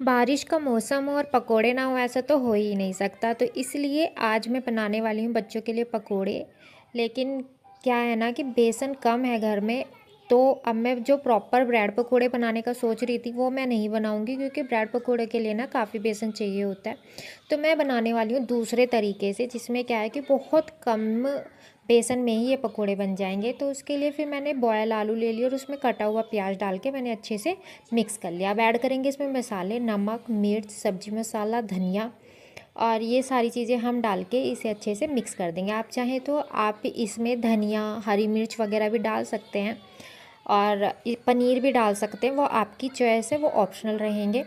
बारिश का मौसम हो और पकोड़े ना हो ऐसा तो हो ही नहीं सकता। तो इसलिए आज मैं बनाने वाली हूँ बच्चों के लिए पकोड़े। लेकिन क्या है ना कि बेसन कम है घर में, तो अब मैं जो प्रॉपर ब्रेड पकोड़े बनाने का सोच रही थी वो मैं नहीं बनाऊँगी, क्योंकि ब्रेड पकोड़े के लिए ना काफ़ी बेसन चाहिए होता है। तो मैं बनाने वाली हूँ दूसरे तरीके से, जिसमें क्या है कि बहुत कम बेसन में ही ये पकोड़े बन जाएंगे। तो उसके लिए फिर मैंने बॉयल आलू ले लिया और उसमें कटा हुआ प्याज डाल के मैंने अच्छे से मिक्स कर लिया। अब ऐड करेंगे इसमें मसाले, नमक, मिर्च, सब्जी मसाला, धनिया, और ये सारी चीज़ें हम डाल के इसे अच्छे से मिक्स कर देंगे। आप चाहें तो आप इसमें धनिया, हरी मिर्च वगैरह भी डाल सकते हैं, और पनीर भी डाल सकते हैं, वो आपकी चॉइस है, वो ऑप्शनल रहेंगे।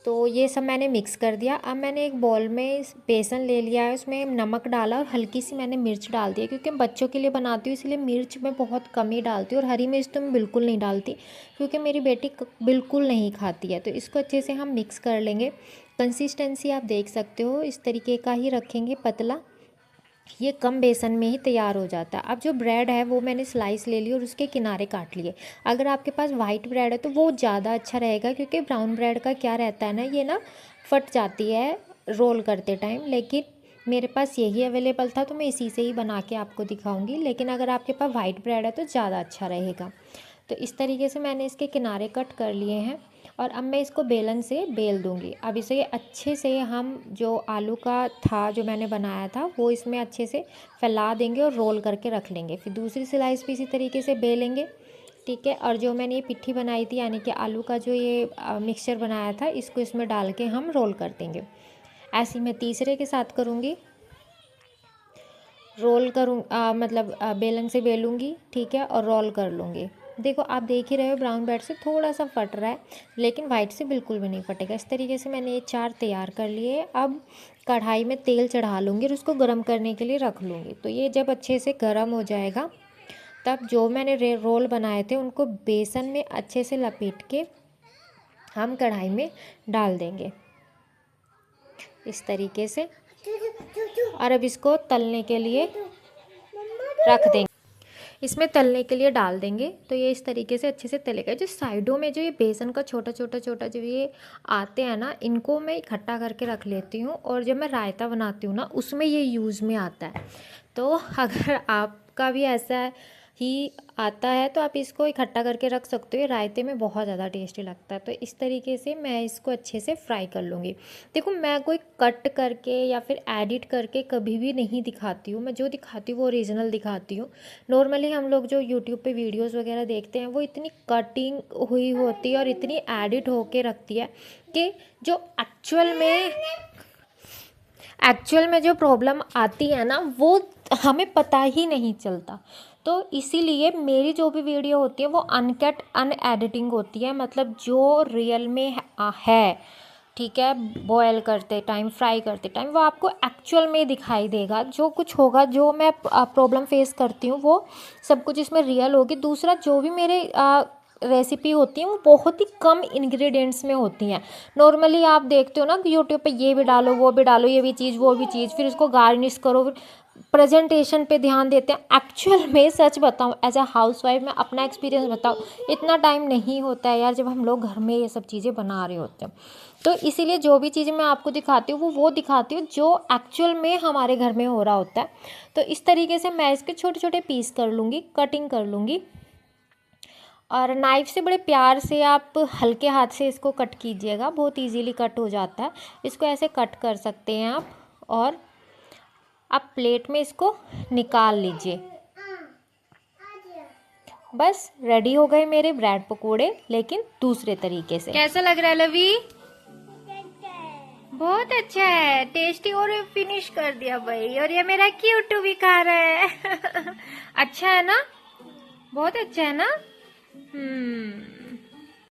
तो ये सब मैंने मिक्स कर दिया। अब मैंने एक बॉल में बेसन ले लिया है, उसमें नमक डाला और हल्की सी मैंने मिर्च डाल दी है, क्योंकि मैं बच्चों के लिए बनाती हूँ इसलिए मिर्च मैं बहुत कम ही डालती हूँ, और हरी मिर्च तो मैं बिल्कुल नहीं डालती क्योंकि मेरी बेटी बिल्कुल नहीं खाती है। तो इसको अच्छे से हम मिक्स कर लेंगे। कंसिस्टेंसी आप देख सकते हो, इस तरीके का ही रखेंगे, पतला। ये कम बेसन में ही तैयार हो जाता है। अब जो ब्रेड है वो मैंने स्लाइस ले ली और उसके किनारे काट लिए। अगर आपके पास वाइट ब्रेड है तो वो ज़्यादा अच्छा रहेगा, क्योंकि ब्राउन ब्रेड का क्या रहता है ना, ये ना फट जाती है रोल करते टाइम। लेकिन मेरे पास यही अवेलेबल था तो मैं इसी से ही बना के आपको दिखाऊंगी। लेकिन अगर आपके पास वाइट ब्रेड है तो ज़्यादा अच्छा रहेगा। तो इस तरीके से मैंने इसके किनारे कट कर लिए हैं, और अब मैं इसको बेलन से बेल दूंगी। अब इसे अच्छे से हम जो आलू का था जो मैंने बनाया था वो इसमें अच्छे से फैला देंगे और रोल करके रख लेंगे। फिर दूसरी स्लाइस भी इसी तरीके से बेलेंगे, ठीक है। और जो मैंने ये पिट्ठी बनाई थी, यानी कि आलू का जो ये मिक्सचर बनाया था, इसको इसमें डाल के हम रोल कर देंगे। ऐसे ही मैं तीसरे के साथ करूँगी, रोल करूँ मतलब बेलन से बेलूँगी, ठीक है, और रोल कर लूँगी। देखो आप देख ही रहे हो ब्राउन ब्रेड से थोड़ा सा फट रहा है, लेकिन वाइट से बिल्कुल भी नहीं फटेगा। इस तरीके से मैंने ये 4 तैयार कर लिए। अब कढ़ाई में तेल चढ़ा लूँगी और उसको गर्म करने के लिए रख लूँगी। तो ये जब अच्छे से गर्म हो जाएगा, तब जो मैंने रोल बनाए थे उनको बेसन में अच्छे से लपेट के हम कढ़ाई में डाल देंगे इस तरीके से, और अब इसको तलने के लिए रख देंगे। इसमें तलने के लिए डाल देंगे। तो ये इस तरीके से अच्छे से तलेगा। जो साइडों में जो ये बेसन का छोटा छोटा छोटा जो ये आते हैं ना, इनको मैं इकट्ठा करके रख लेती हूँ, और जब मैं रायता बनाती हूँ ना उसमें ये यूज़ में आता है। तो अगर आपका भी ऐसा ही आता है तो आप इसको इकट्ठा करके रख सकते हो। ये रायते में बहुत ज़्यादा टेस्टी लगता है। तो इस तरीके से मैं इसको अच्छे से फ्राई कर लूँगी। देखो मैं कोई कट करके या फिर एडिट करके कभी भी नहीं दिखाती हूँ। मैं जो दिखाती हूँ वो ओरिजिनल दिखाती हूँ। नॉर्मली हम लोग जो यूट्यूब पे वीडियोस वगैरह देखते हैं वो इतनी कटिंग हुई होती है और इतनी एडिट होके रखती है कि जो एक्चुअल में जो प्रॉब्लम आती है ना वो हमें पता ही नहीं चलता। तो इसीलिए मेरी जो भी वीडियो होती है वो अनकट अनएडिटिंग होती है, मतलब जो रियल में है, ठीक है, बॉयल करते टाइम, फ्राई करते टाइम वो आपको एक्चुअल में दिखाई देगा। जो कुछ होगा, जो मैं प्रॉब्लम फेस करती हूँ वो सब कुछ इसमें रियल होगी। दूसरा, जो भी मेरे रेसिपी होती हैं वो बहुत ही कम इंग्रेडिएंट्स में होती हैं। नॉर्मली आप देखते हो ना कि यूट्यूब पे ये भी डालो, वो भी डालो, ये भी चीज़, वो भी चीज़, फिर इसको गार्निश करो, प्रेजेंटेशन पे ध्यान देते हैं। एक्चुअल में सच बताऊं, एज अ हाउसवाइफ मैं अपना एक्सपीरियंस बताऊं, इतना टाइम नहीं होता है यार जब हम लोग घर में ये सब चीज़ें बना रहे होते हैं। तो इसीलिए जो भी चीज़ें मैं आपको दिखाती हूँ वो दिखाती हूँ जो एक्चुअल में हमारे घर में हो रहा होता है। तो इस तरीके से मैं इसके छोटे छोटे पीस कर लूँगी, कटिंग कर लूँगी, और नाइफ़ से बड़े प्यार से आप हल्के हाथ से इसको कट कीजिएगा, बहुत इजीली कट हो जाता है। इसको ऐसे कट कर सकते हैं आप, और आप प्लेट में इसको निकाल लीजिए। बस रेडी हो गए मेरे ब्रेड पकोड़े, लेकिन दूसरे तरीके से। कैसा लग रहा है लवी? बहुत अच्छा है, टेस्टी। और फिनिश कर दिया भाई, और ये मेरा क्यूटू भी खा रहा है अच्छा है ना? बहुत अच्छा है ना?